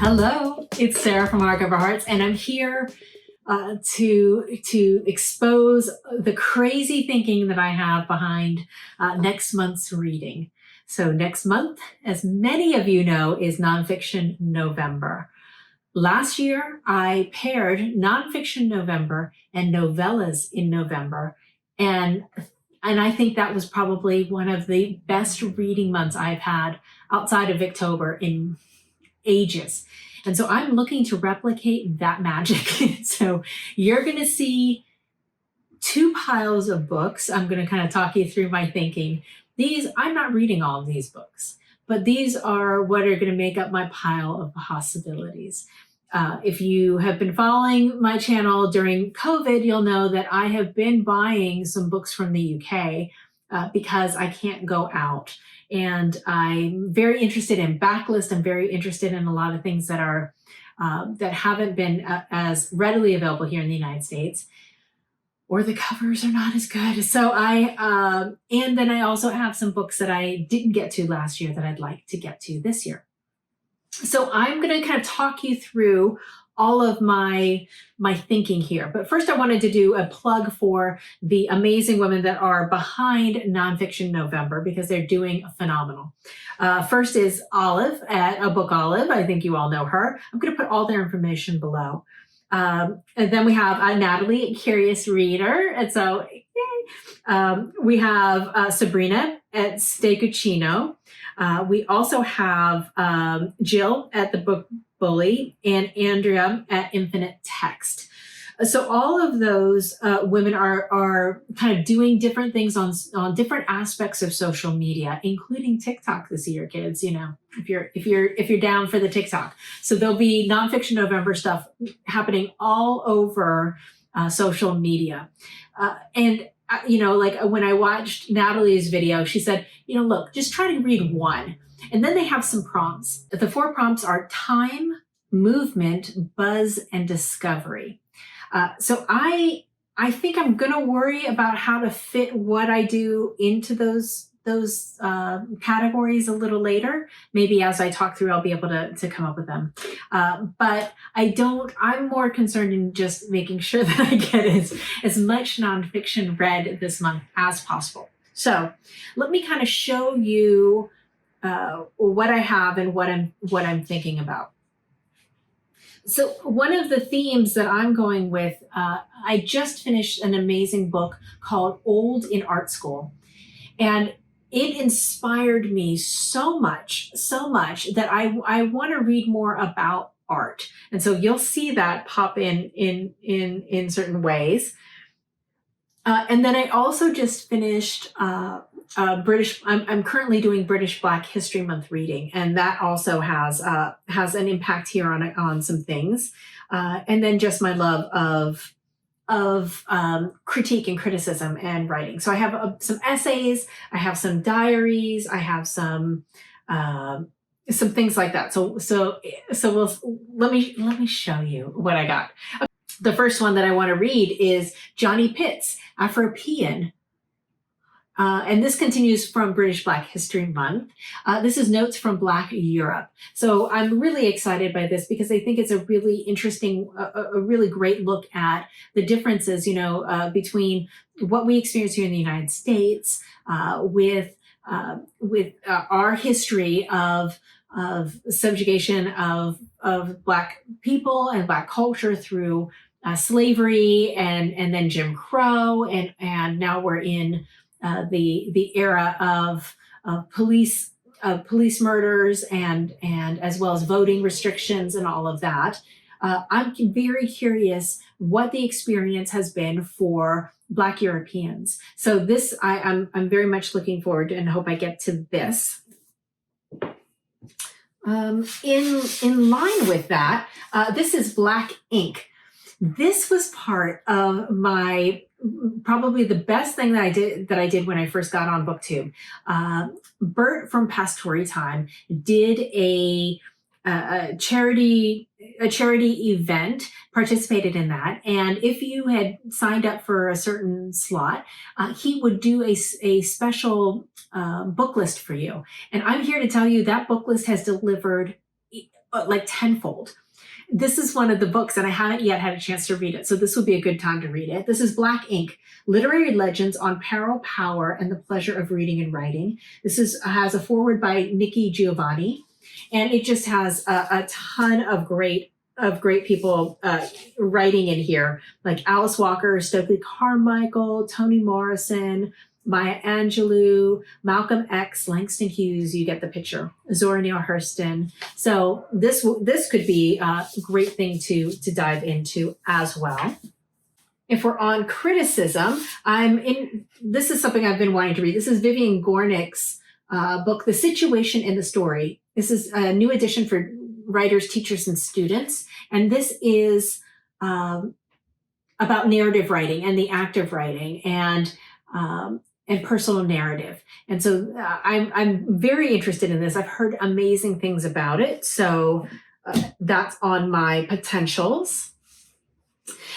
Hello, it's Sarah from Archive Our Hearts, and I'm here to expose the crazy thinking that I have behind next month's reading. So next month, as many of you know, is NonFiction November. Last year, I paired NonFiction November and Novellas in November, and I think that was probably one of the best reading months I've had outside of October in ages. And so I'm looking to replicate that magic. So you're going to see two piles of books. I'm going to kind of talk you through my thinking. I'm not reading all of these books, but these are what are going to make up my pile of possibilities. If you have been following my channel during COVID, you'll know that I have been buying some books from the UK because I can't go out. And I'm very interested in backlist. I'm very interested in a lot of things that are that haven't been as readily available here in the United States, or the covers are not as good. So and then I also have some books that I didn't get to last year that I'd like to get to this year. So I'm going to kind of talk you through all of my thinking here. But first I wanted to do a plug for the amazing women that are behind NonFiction November, because they're doing phenomenal. First is Olive at A Book Olive. I think you all know her. I'm going to put all their information below. And then we have Natalie, Curious Reader. And so we have Sabrina at Stekuchino. We also have Jill at The Book Bully and Andrea at Infinite Text. So all of those women are kind of doing different things on different aspects of social media, including TikTok this year, kids. You know, if you're down for the TikTok. So there'll be NonFiction November stuff happening all over social media, and you know, like when I watched Natalie's video, she said, you know, look, just try to read one. And then they have some prompts. The 4 prompts are time, movement, buzz, and discovery. So I think I'm going to worry about how to fit what I do into those categories a little later. Maybe as I talk through, I'll be able to come up with them. But I'm more concerned in just making sure that I get as much nonfiction read this month as possible. So let me kind of show you what I have and what I'm thinking about. So one of the themes that I'm going with, I just finished an amazing book called Old in Art School. And it inspired me so much that I want to read more about art. And so you'll see that pop in certain ways. And then I also just finished I'm currently doing British Black History Month reading, and that also has an impact here on some things. And then just my love of critique and criticism and writing. So I have some essays, I have some diaries, I have some things like that. So let me show you what I got. The first one that I want to read is Johnny Pitt's Afropean. And this continues from British Black History Month. This is Notes from Black Europe. So I'm really excited by this because I think it's a really interesting, a really great look at the differences, you know, between what we experience here in the United States with our history of subjugation of Black people and Black culture through slavery and then Jim Crow, and now we're in the era of police murders and as well as voting restrictions and all of that. I'm very curious what the experience has been for Black Europeans. So this I'm very much looking forward to, and hope I get to this. In line with that, this is Black Ink. This was part of my probably the best thing that I did when I first got on BookTube. Bert from Past Story Time did a charity event, participated in that, and if you had signed up for a certain slot, he would do a special book list for you. And I'm here to tell you that book list has delivered like tenfold. This is one of the books, and I haven't yet had a chance to read it, so this would be a good time to read it. This is Black Ink, Literary Legends on Peril, Power, and the Pleasure of Reading and Writing. This has a foreword by Nikki Giovanni, and it just has a ton of great people writing in here, like Alice Walker, Stokely Carmichael, Toni Morrison, Maya Angelou, Malcolm X, Langston Hughes, you get the picture, Zora Neale Hurston. So this could be a great thing to dive into as well. If we're on criticism, this is something I've been wanting to read. This is Vivian Gornick's book, The Situation in the Story. This is a new edition for writers, teachers, and students. And this is about narrative writing and the act of writing and personal narrative. And so I'm very interested in this. I've heard amazing things about it. So that's on my potentials.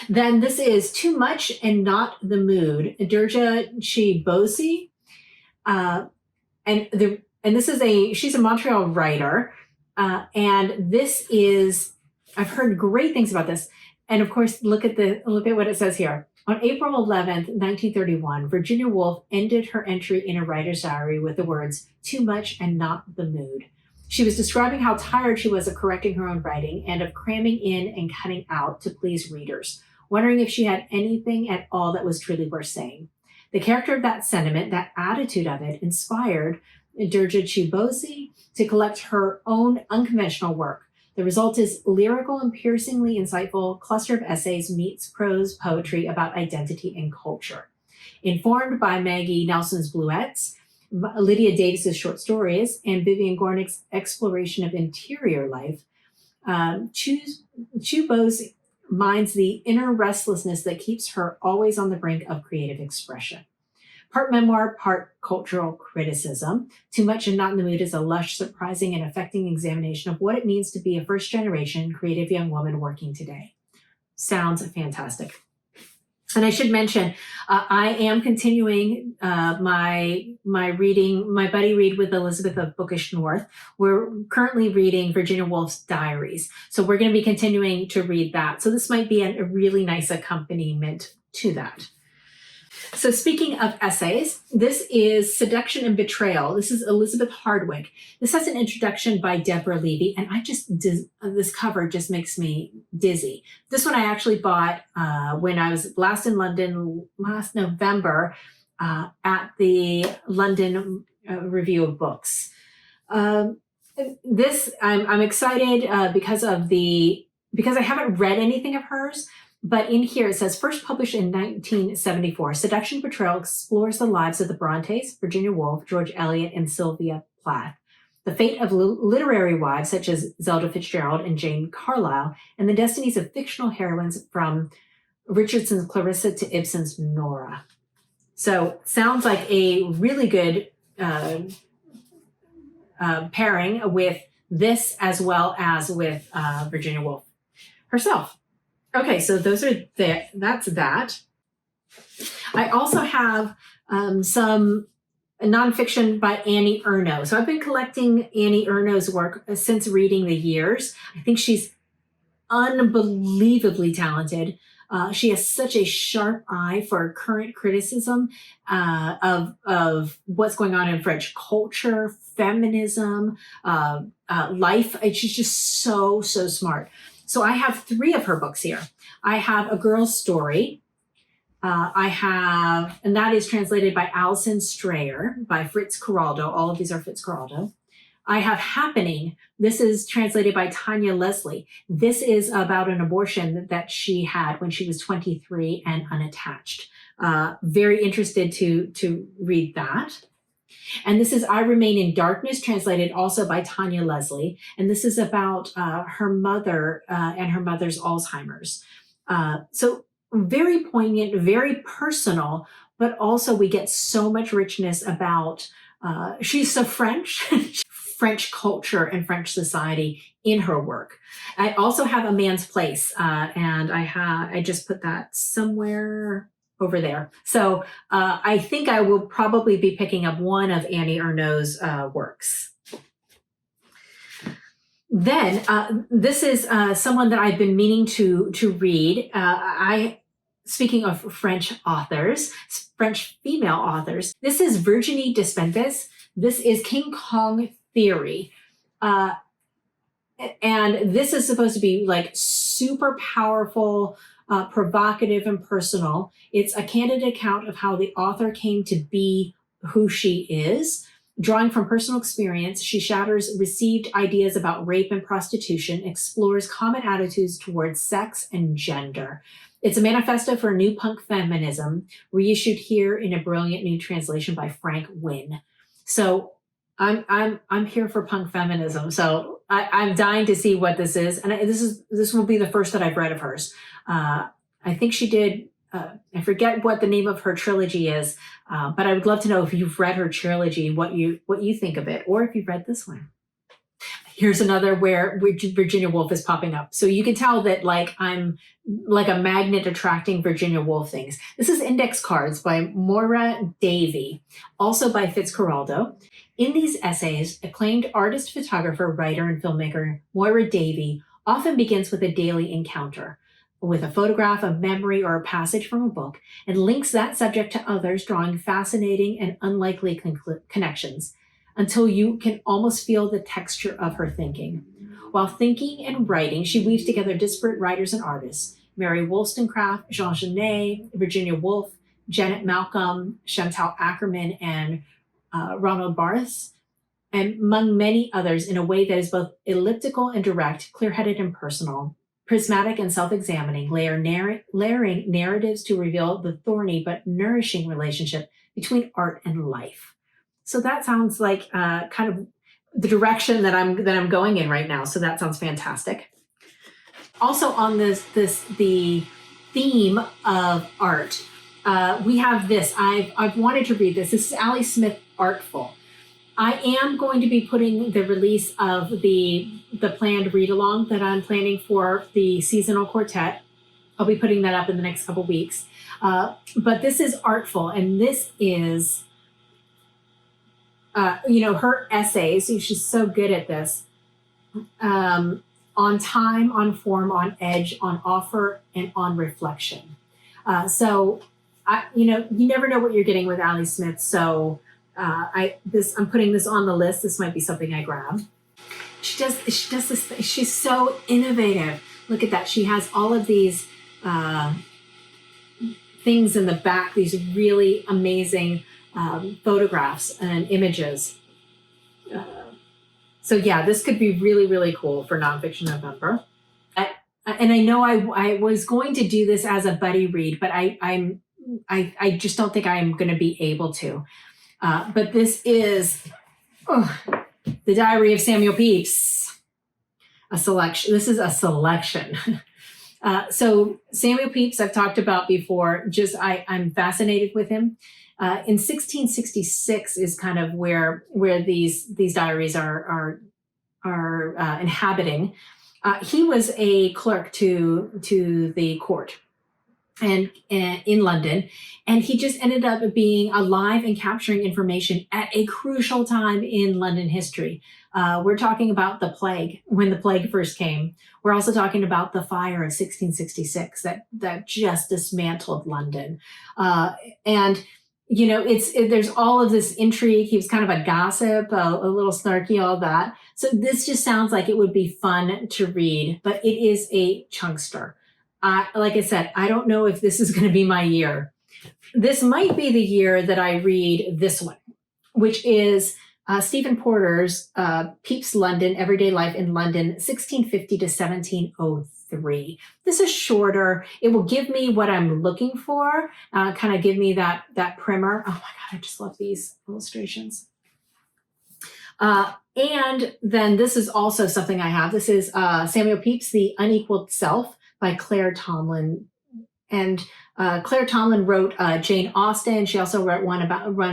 Then this is Too Much and Not the Mood, Durga Chew-Bose. She's a Montreal writer. And this is, I've heard great things about this. And of course, look at what it says here. On April 11th, 1931, Virginia Woolf ended her entry in a writer's diary with the words, "Too much and not the mood." She was describing how tired she was of correcting her own writing and of cramming in and cutting out to please readers, wondering if she had anything at all that was truly worth saying. The character of that sentiment, that attitude of it, inspired Durga Chew-Bose to collect her own unconventional work. The result is lyrical and piercingly insightful cluster of essays meets prose poetry about identity and culture. Informed by Maggie Nelson's Bluets, Lydia Davis's short stories, and Vivian Gornick's exploration of interior life, Chew-Bose mines the inner restlessness that keeps her always on the brink of creative expression. Part memoir, part cultural criticism. Too Much and Not in the Mood is a lush, surprising, and affecting examination of what it means to be a first-generation creative young woman working today. Sounds fantastic. And I should mention, I am continuing my buddy read with Elizabeth of Bookish North. We're currently reading Virginia Woolf's diaries. So we're going to be continuing to read that. So this might be a really nice accompaniment to that. So speaking of essays, this is Seduction and Betrayal. This is Elizabeth Hardwick. This has an introduction by Deborah Levy, and this cover just makes me dizzy. This one I actually bought when I was last in London last November at the London Review of Books. This I'm excited because I haven't read anything of hers. But in here it says, first published in 1974, Seduction and Betrayal explores the lives of the Brontes, Virginia Woolf, George Eliot, and Sylvia Plath, the fate of literary wives such as Zelda Fitzgerald and Jane Carlyle, and the destinies of fictional heroines from Richardson's Clarissa to Ibsen's Nora. So sounds like a really good pairing with this as well as with Virginia Woolf herself. Okay, so that's that. I also have some nonfiction by Annie Ernaux. So I've been collecting Annie Ernaux's work since reading The Years. I think she's unbelievably talented. She has such a sharp eye for current criticism of what's going on in French culture, feminism, life. She's just so smart. So I have 3 of her books here. I have A Girl's Story. And that is translated by Alison Strayer, by Fritz Carraldo. All of these are Fritz Carraldo. I have Happening. This is translated by Tanya Leslie. This is about an abortion that she had when she was 23 and unattached. Very interested to read that. And this is I Remain in Darkness, translated also by Tanya Leslie. And this is about her mother and her mother's Alzheimer's. So very poignant, very personal, but also we get so much richness about, she's so French, French culture and French society in her work. I also have A Man's Place, and I just put that somewhere over there. So I think I will probably be picking up one of Annie Ernaux's works. Then this is someone that I've been meaning to read. Speaking of French authors, French female authors, this is Virginie Despentes. This is King Kong Theory. And this is supposed to be like super powerful, provocative, and personal. It's a candid account of how the author came to be who she is. Drawing from personal experience, she shatters received ideas about rape and prostitution, explores common attitudes towards sex and gender. It's a manifesto for new punk feminism, reissued here in a brilliant new translation by Frank Wynne. So I'm here for punk feminism. So I'm dying to see what this is, and this will be the first that I've read of hers. I think she did. I forget what the name of her trilogy is, but I would love to know if you've read her trilogy, what you think of it, or if you've read this one. Here's another where Virginia Woolf is popping up. So you can tell that like I'm like a magnet attracting Virginia Woolf things. This is Index Cards by Moira Davey, also by Fitzcarraldo. In these essays, acclaimed artist, photographer, writer, and filmmaker Moira Davey often begins with a daily encounter, with a photograph, a memory, or a passage from a book, and links that subject to others, drawing fascinating and unlikely connections, until you can almost feel the texture of her thinking. While thinking and writing, she weaves together disparate writers and artists: Mary Wollstonecraft, Jean Genet, Virginia Woolf, Janet Malcolm, Chantal Ackerman, and Ronald Barthes, and among many others, in a way that is both elliptical and direct, clear-headed and personal, prismatic and self-examining, layering narratives to reveal the thorny but nourishing relationship between art and life. So that sounds like kind of the direction that I'm going in right now. So that sounds fantastic. Also on the theme of art, we have this. I've wanted to read this. This is Ali Smith Artful. I am going to be putting the release of the planned read-along that I'm planning for the seasonal quartet. I'll be putting that up in the next couple weeks. But this is Artful, and this is, her essays. She's so good at this. On time, on form, on edge, on offer, and on reflection. So you never know what you're getting with Ali Smith. So I'm putting this on the list. This might be something I grab. She does this thing. She's so innovative. Look at that. She has all of these things in the back, these really amazing photographs and images. So yeah, this could be really, really cool for Nonfiction November. And I know I was going to do this as a buddy read, but I just don't think I'm going to be able to. But this is The Diary of Samuel Pepys, a selection. This is a selection. So Samuel Pepys, I've talked about before. I'm fascinated with him. In 1666 is kind of where these diaries are inhabiting. He was a clerk to the court and in London, and he just ended up being alive and capturing information at a crucial time in London history. We're talking about the plague, when the plague first came. We're also talking about the fire of 1666 that just dismantled London. And there's all of this intrigue. He was kind of a gossip, a little snarky, all that. So this just sounds like it would be fun to read, but it is a chunkster. Like I said, I don't know if this is going to be my year. This might be the year that I read this one, which is Stephen Porter's Pepys London, Everyday Life in London, 1650 to 1703. This is shorter. It will give me what I'm looking for, kind of give me that primer. Oh my God, I just love these illustrations. And then this is also something I have. This is Samuel Pepys, The Unequaled Self by Claire Tomlin. And Claire Tomlin wrote Jane Austen. She also wrote one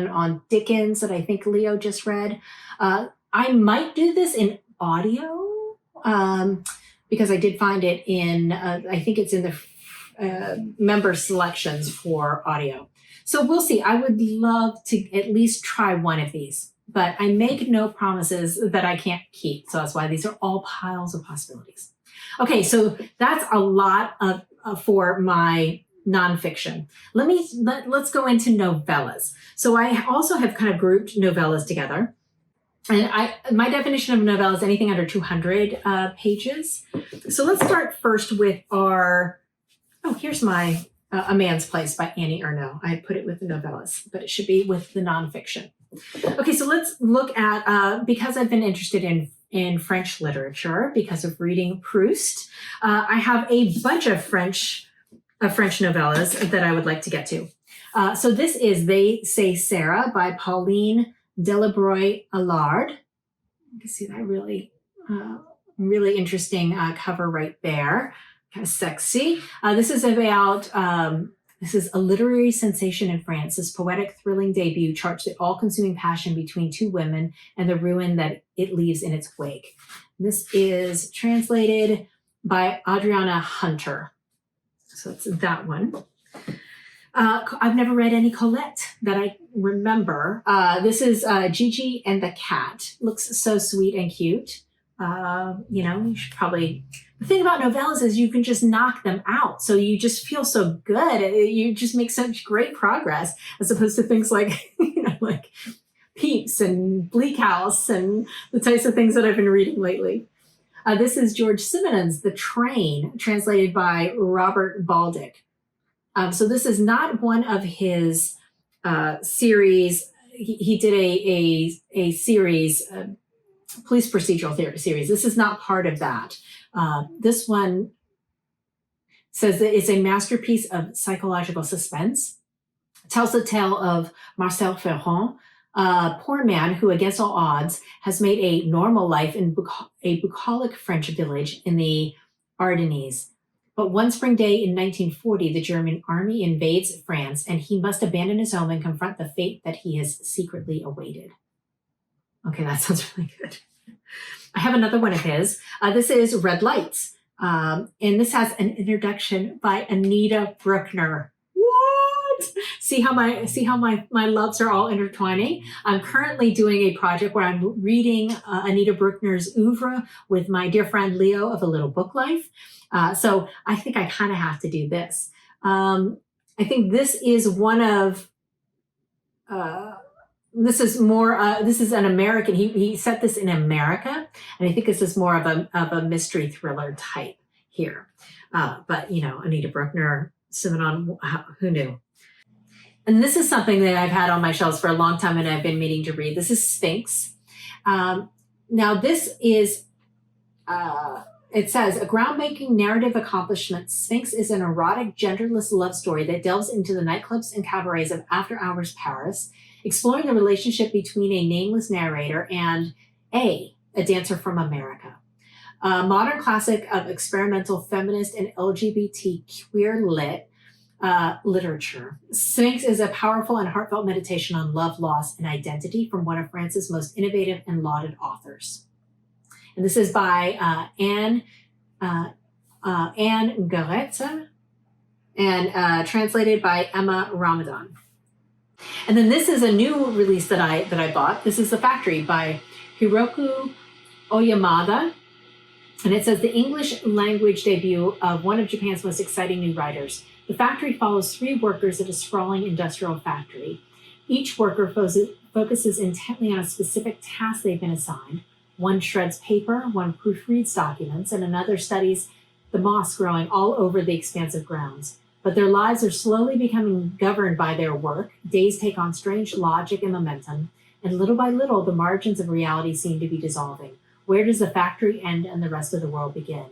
on Dickens that I think Leo just read. I might do this in audio because I did find it in, I think it's in the member selections for audio. So we'll see. I would love to at least try one of these. but I make no promises that I can't keep. So that's why these are all piles of possibilities. Okay, so that's a lot of for my nonfiction. Let's go into novellas. So I also have kind of grouped novellas together. And my definition of a novella is anything under 200 pages. So let's start first with here's my A Man's Place by Annie Ernaux. I put it with the novellas, but it should be with the nonfiction. Okay, so let's look at, because I've been interested in French literature, because of reading Proust, I have a bunch of French novellas that I would like to get to. So this is They Say Sarah by Pauline Delabroy-Allard. You can see that really interesting cover right there. Kind of sexy. This is about, this is a literary sensation in France. This poetic, thrilling debut charts the all-consuming passion between two women and the ruin that it leaves in its wake. This is translated by Adriana Hunter. So it's that one. I've never read any Colette that I remember. This is Gigi and the Cat. Looks so sweet and cute. You should probably... The thing about novellas is you can just knock them out. So you just feel so good. You just make such great progress as opposed to things like, like Peeps and Bleak House and the types of things that I've been reading lately. This is George Simenon's The Train, translated by Robert Baldick. So this is not one of his series. He did a series, police procedural theory series. This is not part of that. This one says that it's a masterpiece of psychological suspense. It tells the tale of Marcel Ferrand, a poor man who, against all odds, has made a normal life in a bucolic French village in the Ardennes. But one spring day in 1940, the German army invades France, and he must abandon his home and confront the fate that he has secretly awaited. Okay, that sounds really good. I have another one of his. This is Red Lights. And this has an introduction by Anita Bruckner. What? See how my loves are all intertwining? I'm currently doing a project where I'm reading Anita Bruckner's oeuvre with my dear friend Leo of A Little Book Life. So I think I kind of have to do this. I think this is one of... This is an American, he set this in America, and I think this is more of a mystery thriller type here. But, Anita Bruckner, Simenon, who knew? And this is something that I've had on my shelves for a long time and I've been meaning to read. This is Sphinx. Now this is, it says, a groundbreaking narrative accomplishment. Sphinx is an erotic, genderless love story that delves into the nightclubs and cabarets of after-hours Paris, exploring the relationship between a nameless narrator and a dancer from America. A modern classic of experimental feminist and LGBT queer literature. Sphinx is a powerful and heartfelt meditation on love, loss, and identity from one of France's most innovative and lauded authors. And this is by Anne Garretza and translated by Emma Ramadan. And then this is a new release that I bought. This is The Factory by Hiroku Oyamada. And it says the English language debut of one of Japan's most exciting new writers. The Factory follows 3 workers at a sprawling industrial factory. Each worker focuses intently on a specific task they've been assigned. One shreds paper, one proofreads documents, and another studies the moss growing all over the expansive grounds. But their lives are slowly becoming governed by their work. Days take on strange logic and momentum, and little by little, the margins of reality seem to be dissolving. Where does the factory end and the rest of the world begin?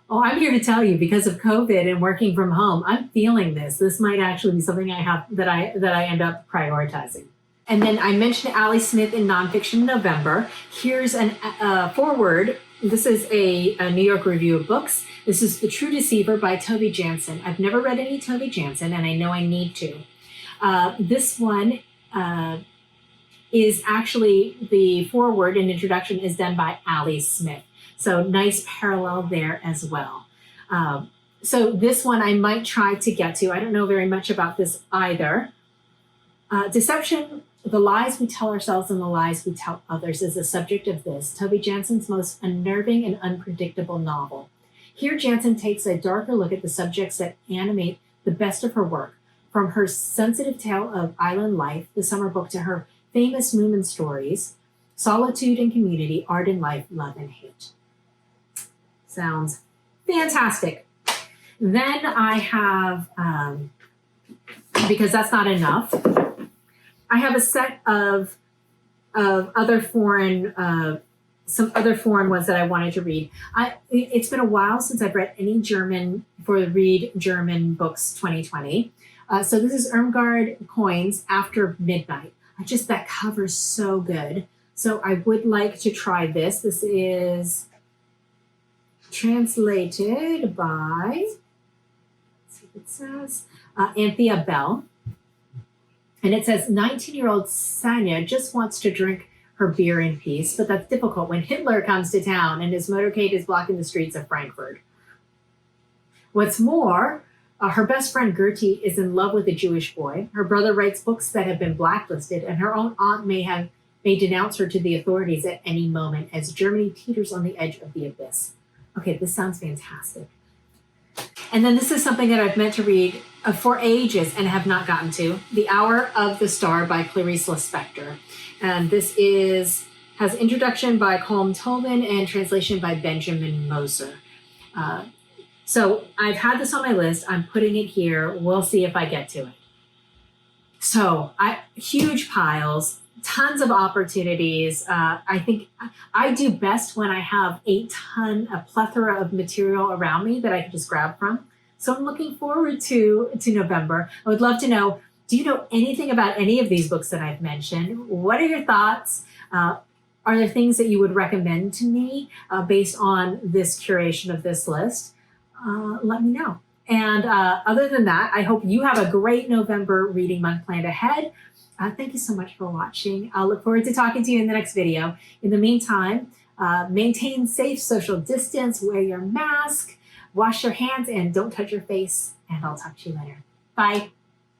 Oh, I'm here to tell you, because of COVID and working from home, I'm feeling this. This might actually be something I have that I end up prioritizing. And then I mentioned Allie Smith in NonFiction November. Here's a foreword. This is a New York Review of Books. This is The True Deceiver by Toby Jansen. I've never read any Toby Jansen, and I know I need to. This one is actually, the foreword and introduction is done by Allie Smith. So nice parallel there as well. So this one I might try to get to. I don't know very much about this either. Deception The lies we tell ourselves and the lies we tell others is the subject of this, Toby Janssen's most unnerving and unpredictable novel. Here, Janssen takes a darker look at the subjects that animate the best of her work, from her sensitive tale of island life, the summer book, to her famous Moomin stories, Solitude and Community, Art and Life, Love and Hate. Sounds fantastic. Then I have, because that's not enough, I have a set of other foreign, some other foreign ones that I wanted to read. It's been a while since I've read any German for the Read German Books 2020. So this is Irmgard Coins, After Midnight. That cover's so good. So I would like to try this. This is translated by, let's see what it says, Anthea Bell. And it says, 19-year-old Sanya just wants to drink her beer in peace, but that's difficult when Hitler comes to town and his motorcade is blocking the streets of Frankfurt. What's more, her best friend Gertie is in love with a Jewish boy. Her brother writes books that have been blacklisted, and her own aunt may denounce her to the authorities at any moment as Germany teeters on the edge of the abyss. Okay, this sounds fantastic. And then this is something that I've meant to read for ages and have not gotten to, The Hour of the Star by Clarice Lispector. And this has introduction by Colm Tobin and translation by Benjamin Moser. So I've had this on my list. I'm putting it here. We'll see if I get to it. So huge piles, tons of opportunities. I think I do best when I have a plethora of material around me that I can just grab from. So I'm looking forward to November. I would love to know, do you know anything about any of these books that I've mentioned? What are your thoughts? Are there things that you would recommend to me based on this curation of this list? Let me know. And other than that, I hope you have a great November reading month planned ahead. Thank you so much for watching. I'll look forward to talking to you in the next video. In the meantime, maintain safe social distance, wear your mask, wash your hands, and don't touch your face. And I'll talk to you later. Bye.